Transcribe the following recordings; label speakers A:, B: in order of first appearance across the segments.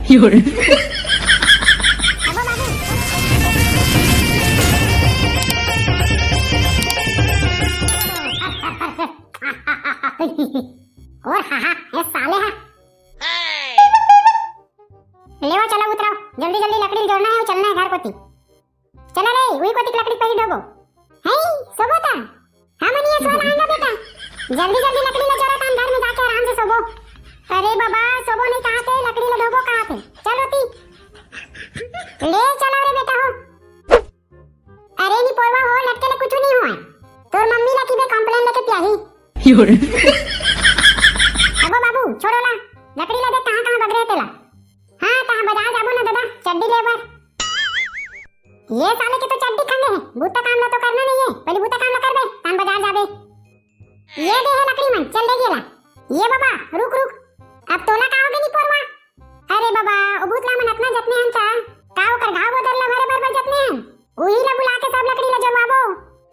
A: 有人。
B: और ये साले हा लेवा चला उतराओ जल्दी जल्दी लकड़ी जोड़ना है और चलना है घर कोती चला रे वही कोती लकड़ी पड़ी डोबो है सोबोता हम नहीं सोला आंगा बेटा जल्दी जल्दी लकड़ी ले जोड़ा तान घर में जाके आराम से सोबो अरे बाबा सोबो नहीं कहां थे लकड़ी ले डोबो कहां थे चलो ती ले चलो रे बेटा हो अरे नी पोरवा हो लटके ले कुछ नहीं हुआ तोर मम्मी लकी बे कंप्लेन लेके पियाही
A: 有人。
B: अबो बाबू छोड़ो ला लकड़ी ले दे कहां कहां बग रहे तेला हां कहां बाजार जाबो ना दादा चड्डी लेबर ये साले के तो चड्डी खंगे है बूता काम ला तो करना नहीं है पहले बूता काम ला कर बे तान बाजार जाबे ये दे है लकड़ी मन चल ले गेला ये बाबा रुक रुक अब तोला काओगे नी पोरवा अरे बाबा ओ बूतला मन अपना जतने हन ता काओ कर घाव बदल ला भरे बरबर जतने हन उही ला बुला के सब लकड़ी ले जवाबो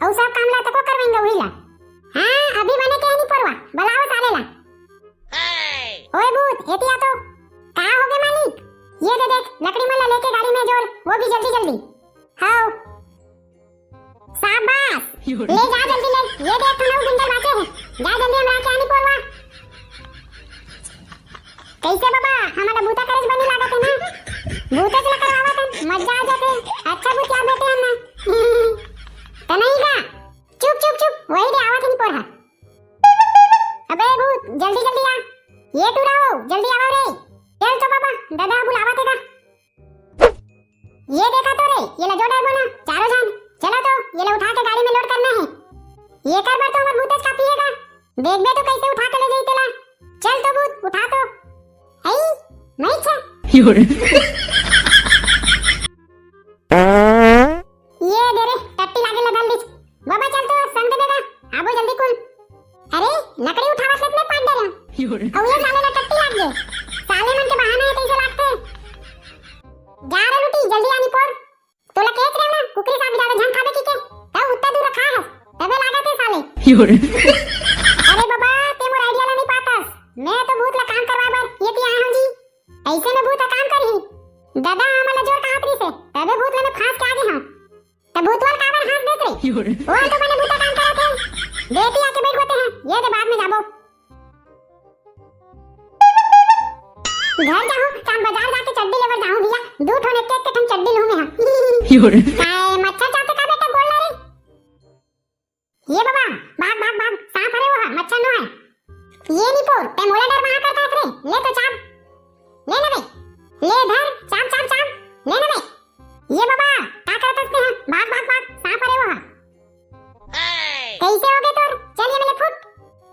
B: औ सब काम ला तको करवेंगे उही ला हां अभी बने के नहीं पोरवा बुलाओ साले ला ओए भूत एतिया तो कहां हो गए मालिक ये दे देख लकड़ी मल्ला लेके गाड़ी में जोड़ वो भी जल्दी जल्दी हाओ शाबाश ले जा जल्दी ले ये देख तूने गुंडल बाचे है जा जल्दी हम लाके आनी पोरवा कैसे बाबा हमारा बूता करज बनी लागत है ना बूता चला करवावा तन मजा आ जाते अच्छा बूत याद बैठे हम ना तनईगा चुप चुप चुप वही दे आवत नहीं पोरहा अबे भूत जल्दी जल्दी आ ये टूरा हो जल्दी आओ रे चल तो बाबा दादा बुलावा तेगा ये देखा तो रे ये ला जोड़ा बोना चारों जान चलो तो ये ला उठा के गाड़ी में लोड करना है ये कर बार तो हमार भूत का पिएगा देख बे तो कैसे उठा के ले जाई तेला चल तो भूत उठा तो आई नहीं छे
A: 有人。
B: ये दे रे टट्टी लागे ला जल्दी बाबा चल तो संग दे देगा आबो जल्दी कुल अरे लकड़ी उठावा खेत में पाट दे रहा
A: 有人。
B: और ये साले ना टट्टी लाग गए साले मन के बहाना है कैसे लागते जा रे लुटी जल्दी आनी पोर तोला केच रे ना कुकरी सा बिदा झन खाबे की के तब उत्ता दूर रखा है तबे लागते साले
A: 有人。
B: अरे बाबा ते मोर आइडिया ला नहीं पातास मैं तो भूत ला काम करवा बर ये ती आया हूं जी ऐसे में भूत काम करही दादा हमला जोर कहां तरी से तबे भूत ला में फांस के आगे हां तब भूत वाल कावर हाथ देत रे
A: 有人。
B: वो तो मैंने भूता काम करा थे बेटी आके बैठ होते हैं ये दे बाद में जाबो घर जाऊं काम बाजार जाके चड्डी लेवर जाऊं भैया दो ठोने केक के हम चड्डी लूं मैं हां
A: 有人。
B: काय मच्छर चाहते का बेटा बोल रे ये बाबा भाग भाग भाग सांप अरे वो मच्छर नो है ये नहीं पोर ते मोला डर वहां करता है रे ले तो चाप ले ना बे ले धर चाप चाप चाप ले ना बे ये बाबा क्या करते हैं भाग भाग भाग सांप अरे वो कैसे हो गए तोर चलिए मेरे फुट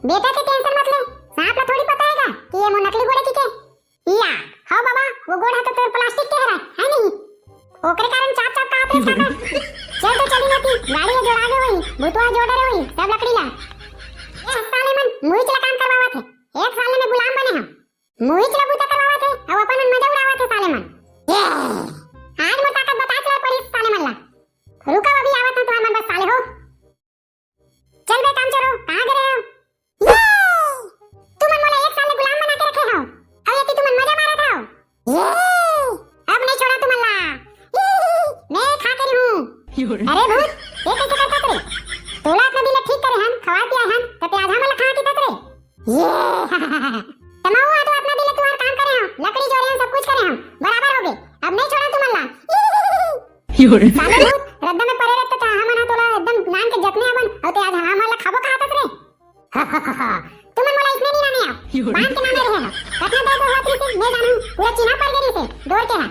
B: बेटा की टेंशन मत ले सांप ला थोड़ी पता हैगा कि ये मो नकली घोड़े की के या हां बाबा वो घोड़ा तो तोर प्लास्टिक के है नहीं ओकरे कारण चाप चाप का आते है चल तो चली नाती गाड़ी में जोड़ा गए वही भूतवा जोड़ रहे वही सब लकड़ी ला ये साले मन मुई चला काम करवावा थे एक साल में गुलाम बने हम मुई चला बूता करवावा थे अब अपन मजा उड़ावा थे साले मन ये आज मो ताकत बता चला पड़ी साले मन ला रुको अभी आवत ना तो मन बस साले हो चल बे काम चलो कहां गए हो ये तुम मोला एक साल में गुलाम बना के रखे हो अब ये तुम मजा मारा था ये अब नहीं छोड़ा तुम ला मैं खा कर हूं
A: 有人。
B: अरे भूत ये कैसे करता रे तोला अपना दिल ठीक करे हम खवा पिया हम तब आज हमला खा के तरे ये तमाऊ आ तो अपना दिल तुम्हारा काम करे हम लकड़ी जोड़े हम सब कुछ करे हम बराबर हो गए अब नहीं छोड़ा तुम ला
A: 有人。
B: साले भूत रद्दा में पड़े रहता था हम ना तोला एकदम नान के जतने अपन और ते आज हमला खाबो कहा तक रे तुम मोला इसने नहीं आने आओ बांध के ना रहे हो अपना दे दो हाथ से मैं जानू पूरा चिन्हा पड़ गई से दौड़ के हां